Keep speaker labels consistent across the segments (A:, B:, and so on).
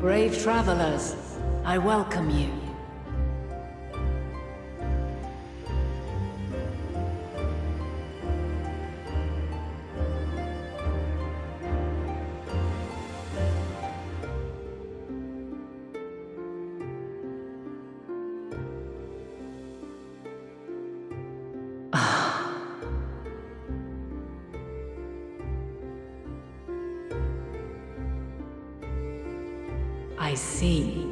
A: Brave travelers, I welcome you. I see.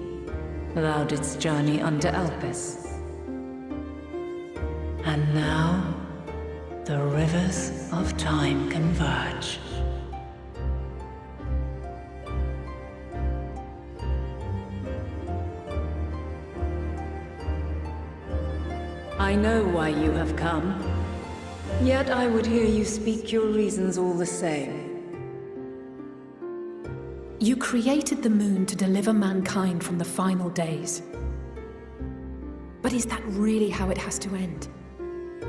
A: Thou didst journey unto Elpis. And now, the rivers of time converge. I know why you have come, yet I would hear you speak your reasons all the same.
B: You created the moon to deliver mankind from the final days. But is that really how it has to end?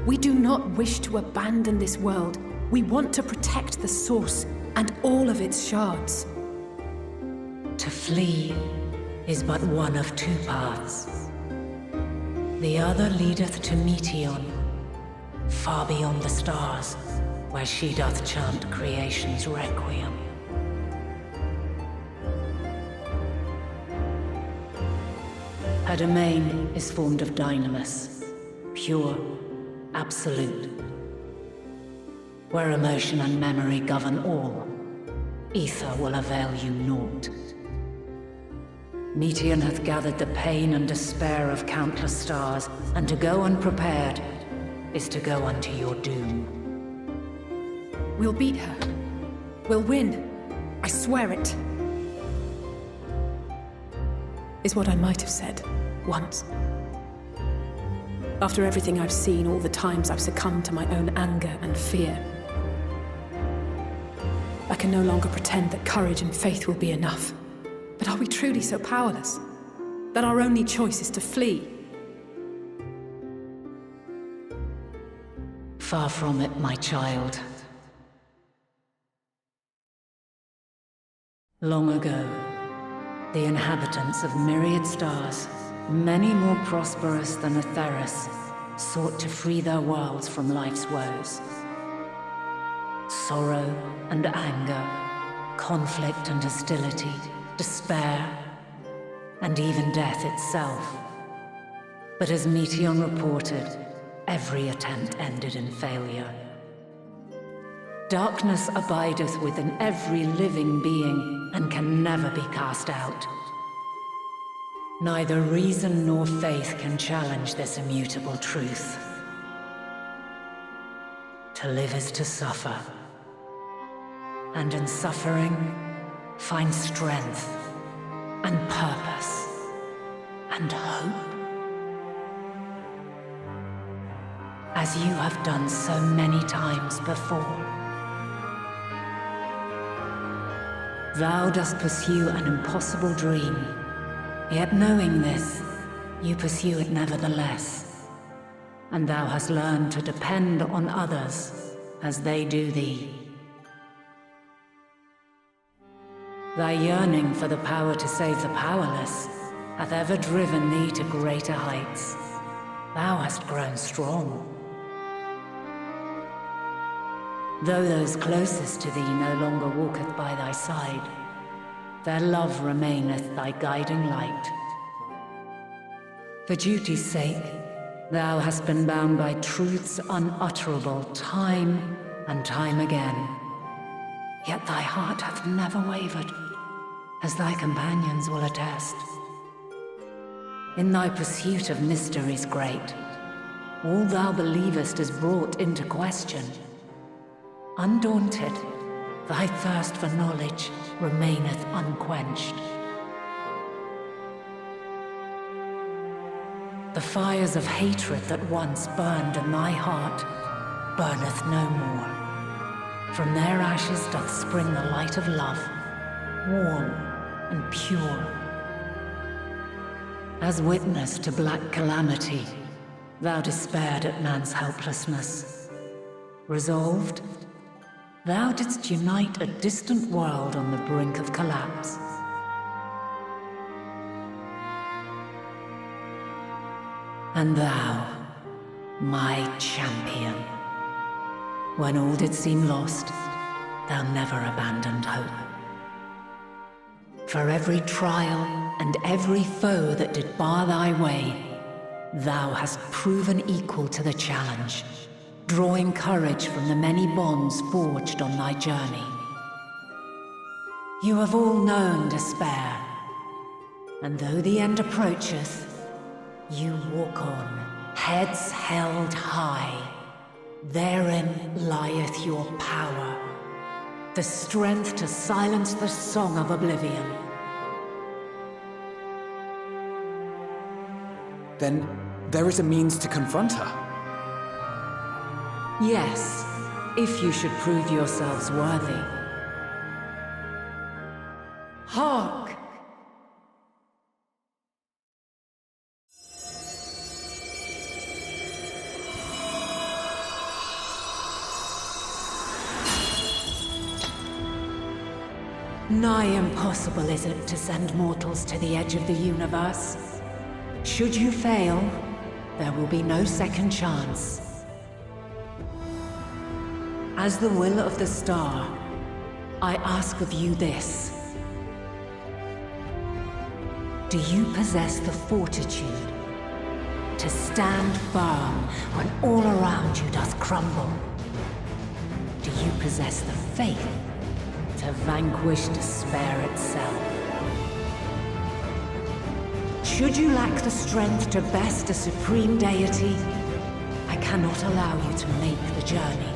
B: We do not wish to abandon this world. We want to protect the source and all of its shards.
A: To flee is but one of two paths. The other leadeth to Meteon, far beyond the stars, where she doth chant creation's requiem. Her domain is formed of dynamis, pure, absolute. Where emotion and memory govern all, ether will avail you naught. Meteon hath gathered the pain and despair of countless stars, and to go unprepared is to go unto your doom.
B: We'll beat her. We'll win. I swear it. Is what I might have said, once. After everything I've seen, all the times I've succumbed to my own anger and fear. I can no longer pretend that courage and faith will be enough. But are we truly so powerless? That our only choice is to flee?
A: Far from it, my child. Long ago, the inhabitants of myriad stars, many more prosperous than Atheris, sought to free their worlds from life's woes. Sorrow and anger, conflict and hostility, despair, and even death itself. But as Meteon reported, every attempt ended in failure. Darkness abideth within every living being and can never be cast out. Neither reason nor faith can challenge this immutable truth. To live is to suffer, and in suffering, find strength, and purpose, and hope. As you have done so many times before. Thou dost pursue an impossible dream, yet knowing this, you pursue it nevertheless. And thou hast learned to depend on others as they do thee. Thy yearning for the power to save the powerless hath ever driven thee to greater heights. Thou hast grown strong. Though those closest to thee no longer walketh by thy side, their love remaineth thy guiding light. For duty's sake, thou hast been bound by truths unutterable time and time again. Yet thy heart hath never wavered, as thy companions will attest. In thy pursuit of mysteries great, all thou believest is brought into question. Undaunted, thy thirst for knowledge remaineth unquenched. The fires of hatred that once burned in thy heart burneth no more. From their ashes doth spring the light of love, warm and pure. As witness to black calamity, thou despaired at man's helplessness. Resolved, thou didst unite a distant world on the brink of collapse. And thou, my champion. When all did seem lost, thou never abandoned hope. For every trial and every foe that did bar thy way, thou hast proven equal to the challenge, drawing courage from the many bonds forged on thy journey. You have all known despair, and though the end approacheth, you walk on, heads held high. Therein lieth your power, the strength to silence the song of oblivion.
C: Then there is a means to confront her.
A: Yes, if you should prove yourselves worthy. Hark! Nigh impossible is it to send mortals to the edge of the universe. Should you fail, there will be no second chance. As the will of the star, I ask of you this. Do you possess the fortitude to stand firm when all around you doth crumble? Do you possess the faith to vanquish despair itself? Should you lack the strength to best a supreme deity, I cannot allow you to make the journey.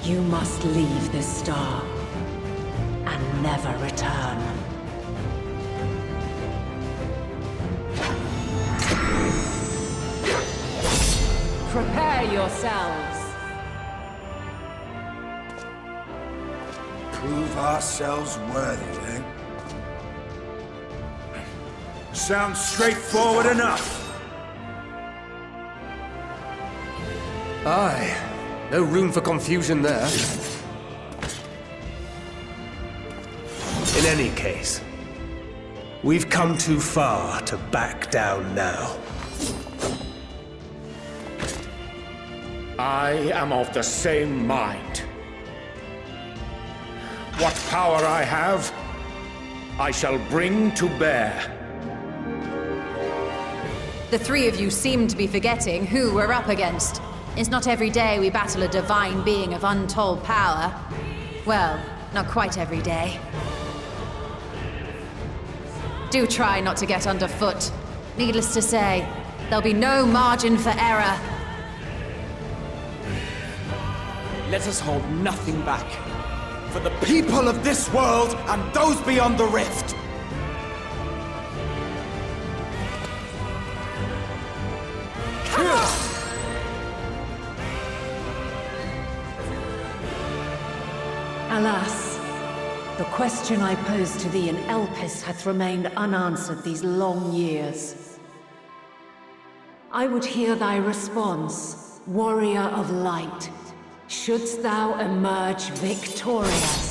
A: You must leave this star and never return. Prepare yourselves.
D: Prove ourselves worthy, eh? Sounds straightforward enough.
C: Aye. No room for confusion there.
E: In any case, we've come too far to back down now.
F: I am of the same mind. What power I have, I shall bring to bear.
G: The three of you seem to be forgetting who we're up against. It's not every day we battle a divine being of untold power. Well, not quite every day. Do try not to get underfoot. Needless to say, there'll be no margin for error.
C: Let us hold nothing back.
D: For the people of this world and those beyond the rift.
A: Alas, the question I posed to thee in Elpis hath remained unanswered these long years. I would hear thy response, warrior of light. Shouldst thou emerge victorious?